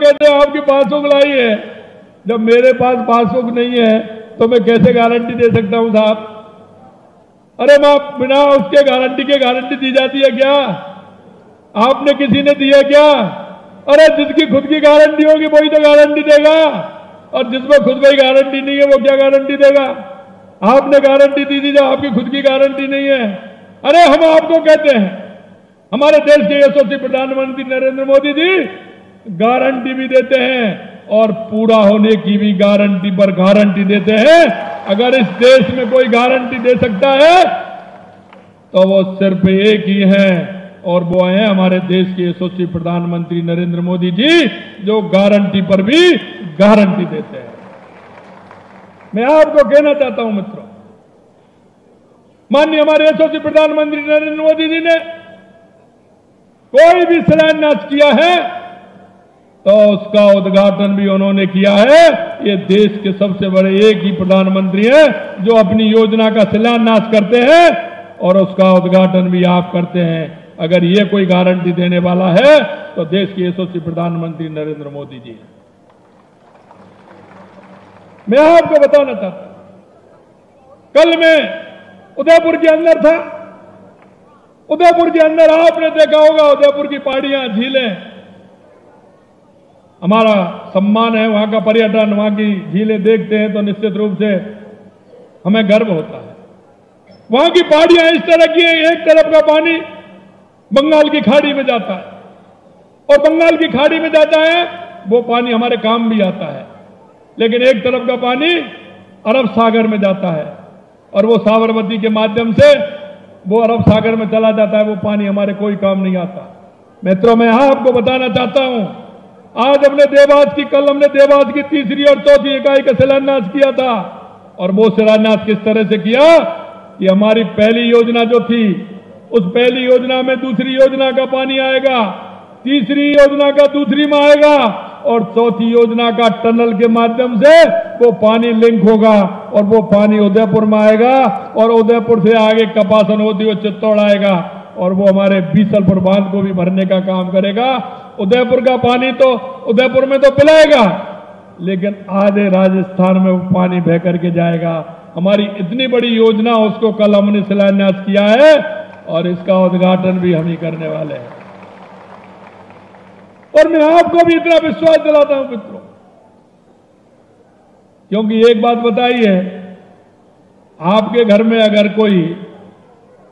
कहते हैं आपकी पासबुक लाई है। जब मेरे पास पासबुक नहीं है तो मैं कैसे गारंटी दे सकता हूं साहब? अरे मां, बिना उसके गारंटी के गारंटी दी जाती है क्या? आपने किसी ने दिया क्या? अरे जिसकी खुद की गारंटी होगी वही तो गारंटी देगा, और जिसमें खुद की गारंटी नहीं है वो क्या गारंटी देगा? आपने गारंटी दी थी जब आपकी खुद की गारंटी नहीं है। अरे हम आपको कहते हैं, हमारे देश के यशस्वी प्रधानमंत्री नरेंद्र मोदी जी गारंटी भी देते हैं और पूरा होने की भी गारंटी पर गारंटी देते हैं। अगर इस देश में कोई गारंटी दे सकता है तो वो सिर्फ एक ही है, और वो है हमारे देश के यशस्वी प्रधानमंत्री नरेंद्र मोदी जी, जो गारंटी पर भी गारंटी देते हैं। मैं आपको कहना चाहता हूं मित्रों, माननीय हमारे यशस्वी प्रधानमंत्री नरेंद्र मोदी जी ने कोई भी शिलान्यास किया है तो उसका उद्घाटन भी उन्होंने किया है। ये देश के सबसे बड़े एक ही प्रधानमंत्री हैं जो अपनी योजना का शिलान्यास करते हैं और उसका उद्घाटन भी आप करते हैं। अगर ये कोई गारंटी देने वाला है तो देश के यशस्वी प्रधानमंत्री नरेंद्र मोदी जी। मैं आपको बताना चाहता हूं, कल मैं उदयपुर के अंदर था। उदयपुर के अंदर आपने देखा होगा, उदयपुर की पहाड़ियां, झीलें, हमारा सम्मान है। वहां का पर्यटन, वहां की झीलें देखते हैं तो निश्चित रूप से हमें गर्व होता है। वहां की पहाड़ियां इस तरह की हैं, एक तरफ का पानी बंगाल की खाड़ी में जाता है, और बंगाल की खाड़ी में जाता है वो पानी हमारे काम भी आता है, लेकिन एक तरफ का पानी अरब सागर में जाता है, और वो साबरमती के माध्यम से वो अरब सागर में चला जाता है। वो पानी हमारे कोई काम नहीं आता। मित्रों, मैं आपको बताना चाहता हूं, आज हमने देवास की, कल हमने देवास की तीसरी और चौथी इकाई का शिलान्यास किया था, और वो शिलान्यास किस तरह से किया कि हमारी पहली योजना जो थी, उस पहली योजना में दूसरी योजना का पानी आएगा, तीसरी योजना का दूसरी में आएगा, और चौथी योजना का टनल के माध्यम से वो पानी लिंक होगा, और वो पानी उदयपुर में आएगा, और उदयपुर से आगे कपासन होती हुई चित्तौड़ आएगा, और वो हमारे बीसलपुर बांध को भी भरने का काम करेगा। उदयपुर का पानी तो उदयपुर में तो पिलाएगा, लेकिन आधे राजस्थान में वो पानी बह करके जाएगा। हमारी इतनी बड़ी योजना, उसको कल हमने शिलान्यास किया है, और इसका उद्घाटन भी हम ही करने वाले हैं। और मैं आपको भी इतना विश्वास दिलाता हूं मित्रों, क्योंकि एक बात बताई है, आपके घर में अगर कोई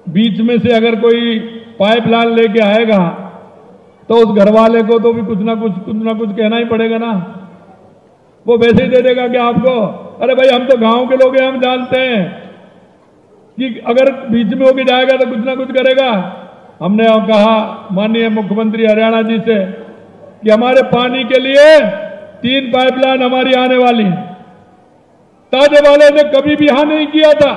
बीच में से अगर कोई पाइपलाइन लेके आएगा तो उस घर वाले को तो भी कुछ ना कुछ कहना ही पड़ेगा ना। वो वैसे ही दे देगा कि आपको, अरे भाई हम तो गांव के लोग हैं, हम जानते हैं कि अगर बीच में होके जाएगा तो कुछ ना कुछ करेगा। हमने कहा माननीय मुख्यमंत्री हरियाणा जी से कि हमारे पानी के लिए 3 पाइपलाइन हमारी आने वाली है। ताजे वाले ने कभी भी हाँ नहीं किया था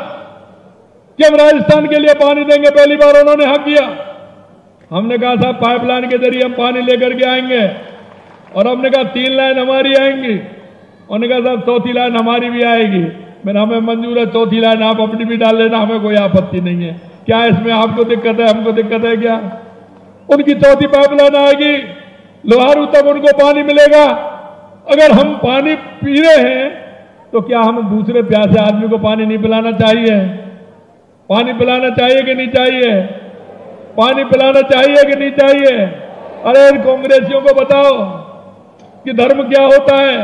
कि हम राजस्थान के लिए पानी देंगे, पहली बार उन्होंने हाँ किया। हमने कहा साहब पाइपलाइन के जरिए हम पानी लेकर के आएंगे, और हमने कहा 3 लाइन हमारी आएंगी, उन्होंने कहा साहब चौथी लाइन हमारी भी आएगी। मैंने, हमें मंजूर है, चौथी लाइन आप अपनी भी डाल लेना, हमें कोई आपत्ति नहीं है। क्या इसमें आपको दिक्कत है, हमको दिक्कत है क्या? उनकी चौथी पाइपलाइन आएगी, लोहारू तक उनको पानी मिलेगा। अगर हम पानी पी रहे हैं तो क्या हम दूसरे प्यासे आदमी को पानी नहीं पिलाना चाहिए? पानी पिलाना चाहिए कि नहीं चाहिए? पानी पिलाना चाहिए कि नहीं चाहिए? अरे इन कांग्रेसियों को बताओ कि धर्म क्या होता है,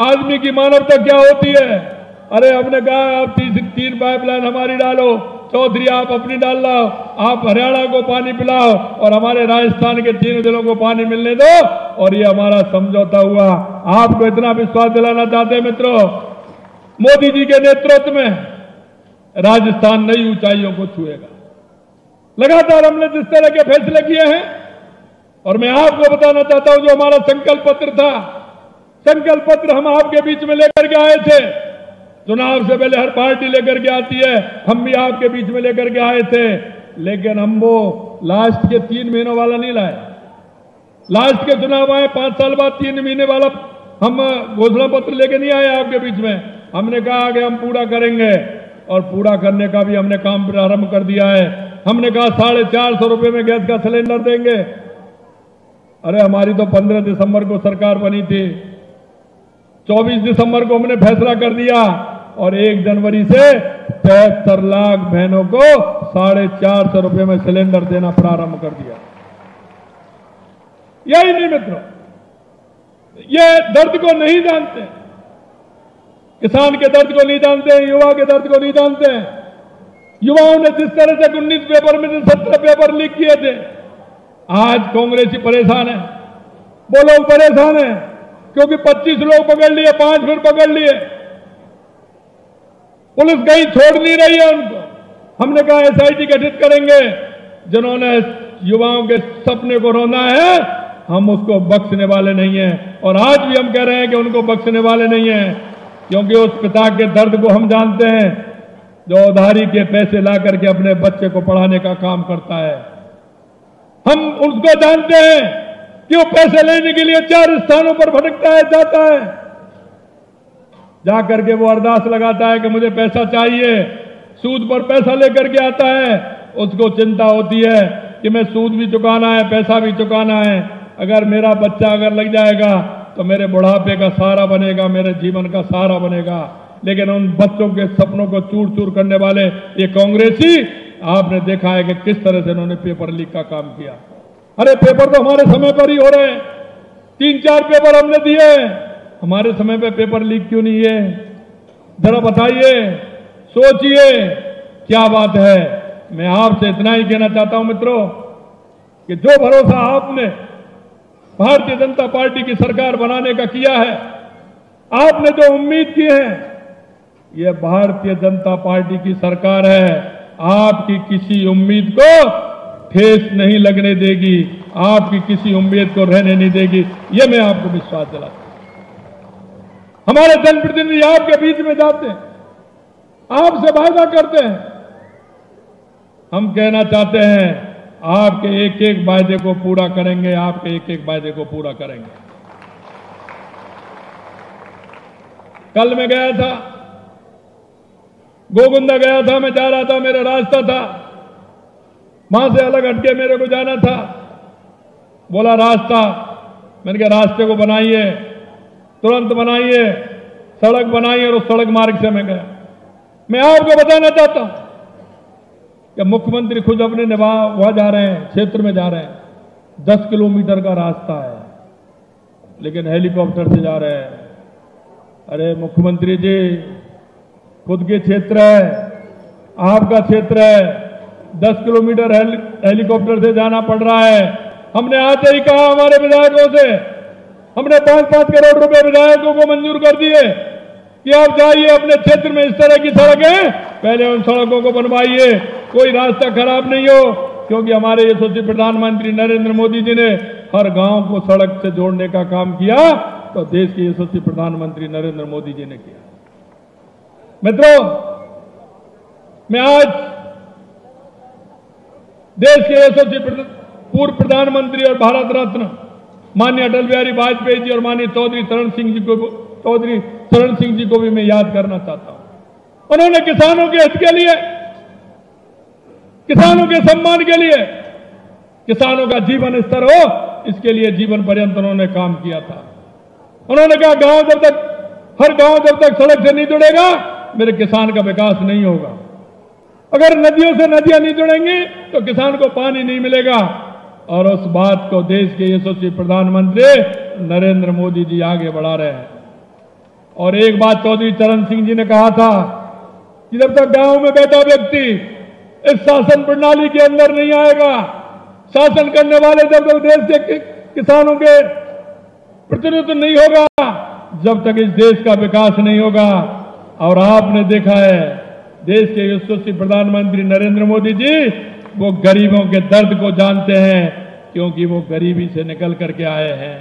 आदमी की मानवता क्या होती है। अरे हमने कहा आप 3 पाइपलाइन हमारी डालो, चौथी आप अपनी डाल लाओ, आप हरियाणा को पानी पिलाओ, और हमारे राजस्थान के 3 जिलों को पानी मिलने दो, और ये हमारा समझौता हुआ। आपको इतना विश्वास दिलाना चाहते हैं मित्रों, मोदी जी के नेतृत्व में राजस्थान नई ऊंचाइयों को छुएगा। लगातार हमने जिस तरह के फैसले किए हैं, और मैं आपको बताना चाहता हूं जो हमारा संकल्प पत्र था, संकल्प पत्र हम आपके बीच में लेकर के आए थे। चुनाव से पहले हर पार्टी लेकर के आती है, हम भी आपके बीच में लेकर के आए थे, लेकिन हम वो लास्ट के 3 महीनों वाला नहीं लाए। लास्ट के चुनाव आए 5 साल बाद 3 महीने वाला हम घोषणा पत्र लेके नहीं आए आपके बीच में। हमने कहा कि हम पूरा करेंगे, और पूरा करने का भी हमने काम प्रारंभ कर दिया है। हमने कहा 450 रुपए में गैस का सिलेंडर देंगे, अरे हमारी तो 15 दिसंबर को सरकार बनी थी, 24 दिसंबर को हमने फैसला कर दिया और 1 जनवरी से 73 लाख बहनों को 450 रुपए में सिलेंडर देना प्रारंभ कर दिया। यही नहीं मित्रों, ये दर्द को नहीं जानते, किसान के दर्द को नहीं जानते, युवा के दर्द को नहीं जानते। युवाओं ने जिस तरह से 19 पेपर में से 17 पेपर लीक किए थे, आज कांग्रेसी परेशान है, वो लोग परेशान है क्योंकि 25 लोग पकड़ लिए, 5 फिर पकड़ लिए, पुलिस कहीं छोड़ नहीं रही है उनको। हमने कहा एसआईटी गठित करेंगे, जिन्होंने युवाओं के सपने को रोना है हम उसको बख्शने वाले नहीं हैं। और आज भी हम कह रहे हैं कि उनको बख्शने वाले नहीं हैं, क्योंकि उस पिता के दर्द को हम जानते हैं जो उधारी के पैसे ला करके अपने बच्चे को पढ़ाने का काम करता है। हम उसको जानते हैं कि वो पैसे लेने के लिए 4 स्थानों पर भटकता है, जाता है, जाकर के वो अरदास लगाता है कि मुझे पैसा चाहिए, सूद पर पैसा लेकर के आता है। उसको चिंता होती है कि मैं सूद भी चुकाना है, पैसा भी चुकाना है, अगर मेरा बच्चा अगर लग जाएगा तो मेरे बुढ़ापे का सहारा बनेगा, मेरे जीवन का सहारा बनेगा। लेकिन उन बच्चों के सपनों को चूर चूर करने वाले ये कांग्रेसी, आपने देखा है कि किस तरह से इन्होंने पेपर लीक का काम किया। अरे पेपर तो हमारे समय पर ही हो रहे हैं, 3-4 पेपर हमने दिए, हमारे समय पे पेपर लीक क्यों नहीं है? जरा बताइए, सोचिए क्या बात है। मैं आपसे इतना ही कहना चाहता हूं मित्रों कि जो भरोसा आपने भारतीय जनता पार्टी की सरकार बनाने का किया है, आपने जो उम्मीद की है, यह भारतीय जनता पार्टी की सरकार है, आपकी किसी उम्मीद को ठेस नहीं लगने देगी, आपकी किसी उम्मीद को रहने नहीं देगी, यह मैं आपको विश्वास दिलाता हूं। हमारे जनप्रतिनिधि आपके बीच में जाते हैं, आपसे वायदा करते हैं, हम कहना चाहते हैं आपके एक एक वायदे को पूरा करेंगे, आपके एक एक वायदे को पूरा करेंगे। कल मैं गया था, गोविंदा गया था, मैं जा रहा था, मेरा रास्ता था, वहां से अलग हटके मेरे को जाना था। बोला रास्ता, मैंने कहा रास्ते को बनाइए, तुरंत बनाइए, सड़क बनाइए, और उस सड़क मार्ग से मैं गया। मैं आपको बताना चाहता हूं कि मुख्यमंत्री खुद अपने वहां जा रहे हैं, क्षेत्र में जा रहे हैं, 10 किलोमीटर का रास्ता है, लेकिन हेलीकॉप्टर से जा रहे हैं। अरे मुख्यमंत्री जी, खुद के क्षेत्र है, आपका क्षेत्र है, 10 किलोमीटर हेलीकॉप्टर से जाना पड़ रहा है। हमने आते ही कहा हमारे विधायकों से, हमने 5-5 करोड़ रुपए विधायकों को मंजूर कर दिए कि आप जाइए अपने क्षेत्र में इस तरह की सड़कें, पहले उन सड़कों को बनवाइए, कोई रास्ता खराब नहीं हो, क्योंकि हमारे यशस्वी प्रधानमंत्री नरेंद्र मोदी जी ने हर गांव को सड़क से जोड़ने का काम किया, तो देश के यशस्वी प्रधानमंत्री नरेंद्र मोदी जी ने किया। मित्रों, मैं आज देश के यशस्वी पूर्व प्रधानमंत्री और भारत रत्न माननीय अटल बिहारी वाजपेयी जी और माननीय चौधरी चरण सिंह जी को भी मैं याद करना चाहता हूं। उन्होंने किसानों के हित के लिए, किसानों के सम्मान के लिए, किसानों का जीवन स्तर हो, इसके लिए जीवन पर्यंत उन्होंने काम किया था। उन्होंने कहा हर गांव जब तक सड़क से नहीं जुड़ेगा, मेरे किसान का विकास नहीं होगा। अगर नदियों से नदियां नहीं जुड़ेंगी तो किसान को पानी नहीं मिलेगा। और उस बात को देश के यशस्वी प्रधानमंत्री नरेंद्र मोदी जी आगे बढ़ा रहे हैं। और एक बात चौधरी चरण सिंह जी ने कहा था कि जब तक गांव में बैठा व्यक्ति इस शासन प्रणाली के अंदर नहीं आएगा, शासन करने वाले जब तक देश के किसानों के प्रतिनिधित्व नहीं होगा, जब तक इस देश का विकास नहीं होगा। और आपने देखा है, देश के यशस्वी प्रधानमंत्री नरेंद्र मोदी जी वो गरीबों के दर्द को जानते हैं, क्योंकि वो गरीबी से निकल करके आए हैं।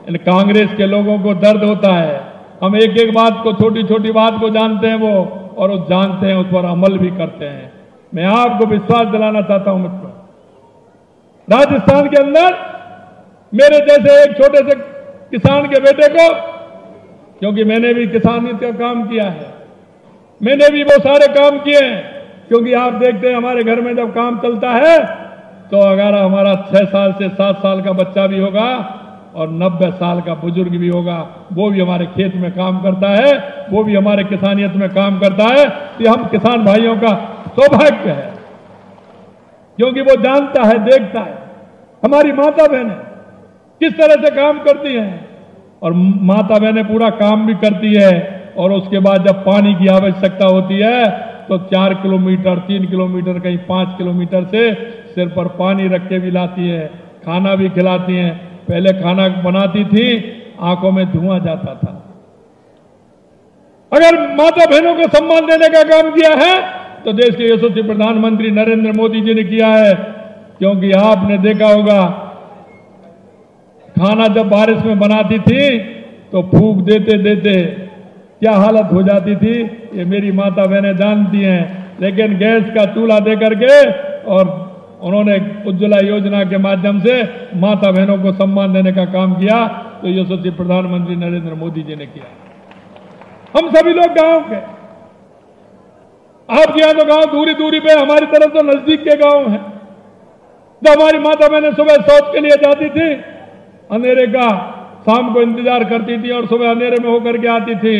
इन कांग्रेस के लोगों को दर्द होता है, हम एक एक बात को, छोटी छोटी बात को जानते हैं वो, और वो जानते हैं, उस पर अमल भी करते हैं। मैं आपको विश्वास दिलाना चाहता हूं मित्रों, राजस्थान के अंदर मेरे जैसे एक छोटे से किसान के बेटे को, क्योंकि मैंने भी किसानी का काम किया है, मैंने भी वो सारे काम किए हैं, क्योंकि आप देखते हैं हमारे घर में जब काम चलता है तो अगर हमारा 6 साल से 7 साल का बच्चा भी होगा और 90 साल का बुजुर्ग भी होगा, वो भी हमारे खेत में काम करता है, वो भी हमारे किसानियत में काम करता है, ये हम किसान भाइयों का सौभाग्य है। क्योंकि वो जानता है, देखता है हमारी माता बहनें किस तरह से काम करती हैं, और माता बहनें पूरा काम भी करती है, और उसके बाद जब पानी की आवश्यकता होती है तो 4 किलोमीटर 3 किलोमीटर कहीं 5 किलोमीटर से सिर पर पानी रख के भी लाती है, खाना भी खिलाती हैं। पहले खाना बनाती थी, आंखों में धुआं जाता था। अगर माता बहनों को सम्मान देने का काम किया है तो देश के यशस्वी प्रधानमंत्री नरेंद्र मोदी जी ने किया है। क्योंकि आपने देखा होगा, खाना जब बारिश में बनाती थी तो फूंक देते देते क्या हालत हो जाती थी, ये मेरी माता बहनें जानती हैं। लेकिन गैस का चूल्हा दे करके और उन्होंने उज्ज्वला योजना के माध्यम से माता बहनों को सम्मान देने का काम किया, तो यशस्वी प्रधानमंत्री नरेंद्र मोदी जी ने किया। हम सभी लोग गांव के, आपके यहां तो गांव दूरी दूरी पे, हमारी तरफ तो नजदीक के गांव हैं। जब हमारी माता बहनें सुबह शौच के लिए जाती थी, अंधेरे का शाम को इंतजार करती थी और सुबह अंधेरे में होकर के आती थी।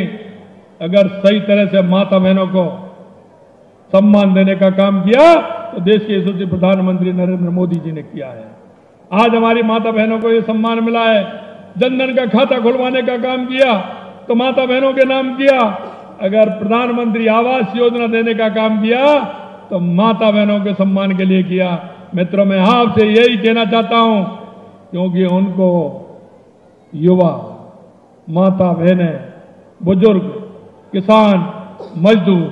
अगर सही तरह से माता बहनों को सम्मान देने का काम किया तो देश के यशस्वी प्रधानमंत्री नरेंद्र मोदी जी ने किया है। आज हमारी माता बहनों को यह सम्मान मिला है। जनधन का खाता खुलवाने का काम किया तो माता बहनों के नाम किया। अगर प्रधानमंत्री आवास योजना देने का काम किया तो माता बहनों के सम्मान के लिए किया। मित्रों, मैं आपसे यही कहना चाहता हूं, क्योंकि उनको युवा, माता बहनें, बुजुर्ग, किसान, मजदूर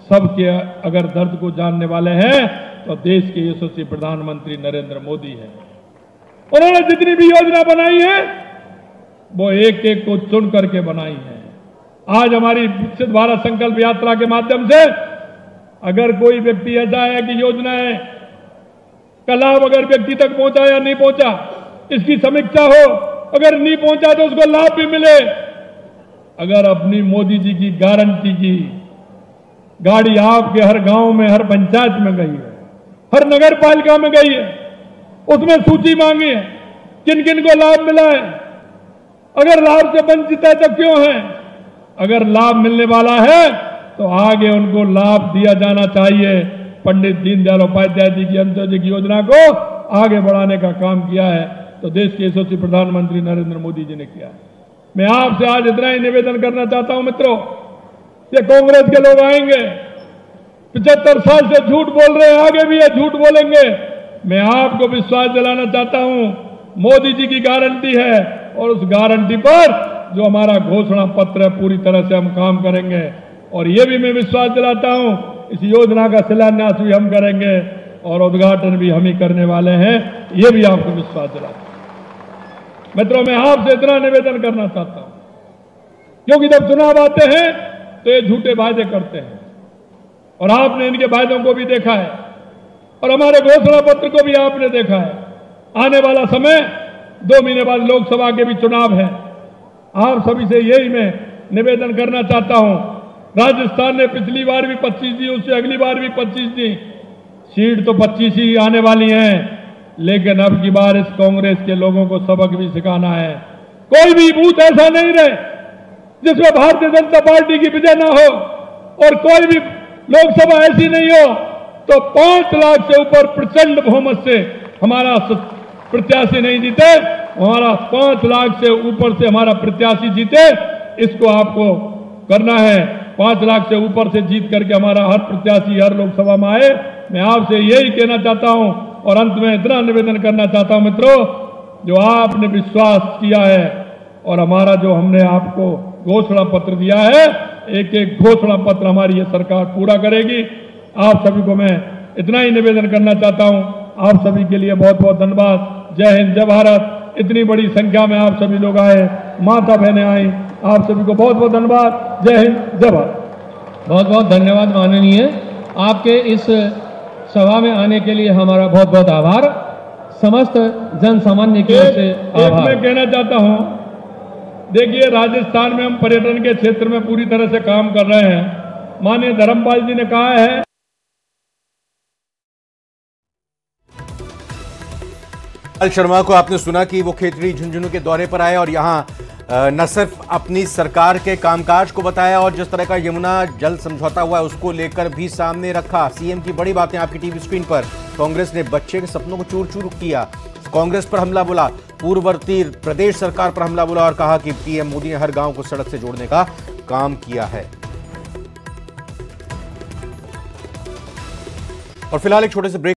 सबके अगर दर्द को जानने वाले हैं तो देश के यशस्वी प्रधानमंत्री नरेंद्र मोदी हैं। उन्होंने जितनी भी योजना बनाई है वो एक एक को चुन करके बनाई है। आज हमारी विकसित भारत संकल्प यात्रा के माध्यम से अगर कोई व्यक्ति ऐसा है कि योजनाएं का लाभ अगर व्यक्ति तक पहुंचा या नहीं पहुंचा, इसकी समीक्षा हो। अगर नहीं पहुंचा तो उसको लाभ भी मिले। अगर अपनी मोदी जी की गारंटी की गाड़ी आपके हर गांव में, हर पंचायत में गई है, हर नगर पालिका में गई है, उसमें सूची मांगी है किन किन को लाभ मिला है। अगर लाभ से वंचित है तो क्यों है? अगर लाभ मिलने वाला है तो आगे उनको लाभ दिया जाना चाहिए। पंडित दीनदयाल उपाध्याय जी की अंत्योदय की योजना को आगे बढ़ाने का काम किया है तो देश के यशस्वी प्रधानमंत्री नरेंद्र मोदी जी ने किया है। मैं आपसे आज इतना ही निवेदन करना चाहता हूं मित्रों, ये कांग्रेस के लोग आएंगे 75 साल से झूठ बोल रहे हैं, आगे भी ये झूठ बोलेंगे। मैं आपको विश्वास दिलाना चाहता हूं, मोदी जी की गारंटी है और उस गारंटी पर जो हमारा घोषणा पत्र है पूरी तरह से हम काम करेंगे। और ये भी मैं विश्वास दिलाता हूं, इस योजना का शिलान्यास भी हम करेंगे और उद्घाटन भी हम ही करने वाले हैं, ये भी आपको विश्वास दिलाता हूं। मित्रों, मैं आपसे इतना निवेदन करना चाहता हूं, क्योंकि जब चुनाव आते हैं तो ये झूठे वायदे करते हैं और आपने इनके वायदों को भी देखा है और हमारे घोषणा पत्र को भी आपने देखा है। आने वाला समय 2 महीने बाद लोकसभा के भी चुनाव है। आप सभी से यही मैं निवेदन करना चाहता हूं। राजस्थान ने पिछली बार भी 25 दी, उससे अगली बार भी 25 दी, सीट तो 25 ही आने वाली हैं, लेकिन अब की बार इस कांग्रेस के लोगों को सबक भी सिखाना है। कोई भी बूथ ऐसा नहीं रहे जिसमें भारतीय जनता पार्टी की विजय ना हो और कोई भी लोकसभा ऐसी नहीं हो तो 5 लाख से ऊपर प्रचंड बहुमत से हमारा प्रत्याशी नहीं जीते, हमारा 5 लाख से ऊपर से हमारा प्रत्याशी जीते। इसको आपको करना है। 5 लाख से ऊपर से जीत करके हमारा हर प्रत्याशी हर लोकसभा में आए। मैं आपसे यही कहना चाहता हूं और अंत में इतना निवेदन करना चाहता हूं मित्रों, जो आपने विश्वास किया है और हमारा जो हमने आपको घोषणा पत्र दिया है, एक एक घोषणा पत्र हमारी ये सरकार पूरा करेगी। आप सभी को मैं इतना ही निवेदन करना चाहता हूं। आप सभी के लिए बहुत बहुत धन्यवाद। जय हिंद, जय भारत। इतनी बड़ी संख्या में आप सभी लोग आए, माता बहनें आई, आप सभी को बहुत बहुत धन्यवाद। जय हिंद, जय भारत। बहुत बहुत धन्यवाद माननीय, आपके इस सभा में आने के लिए हमारा बहुत बहुत आभार। समस्त जन सामान्य की ओर से आभार। मैं कहना चाहता हूं, देखिए राजस्थान में हम पर्यटन के क्षेत्र में पूरी तरह से काम कर रहे हैं। माननीय धर्मपाल जी ने कहा है लाल शर्मा को आपने सुना कि वो खेतड़ी झुंझुनू के दौरे पर आए और यहाँ न सिर्फ अपनी सरकार के कामकाज को बताया और जिस तरह का यमुना जल समझौता हुआ है उसको लेकर भी सामने रखा। सीएम की बड़ी बातें आपकी टीवी स्क्रीन पर। कांग्रेस ने बच्चे के सपनों को चूर चूर किया, कांग्रेस पर हमला बोला, पूर्ववर्ती प्रदेश सरकार पर हमला बोला और कहा कि पीएम मोदी ने हर गांव को सड़क से जोड़ने का काम किया है। और फिलहाल एक छोटे से ब्रेक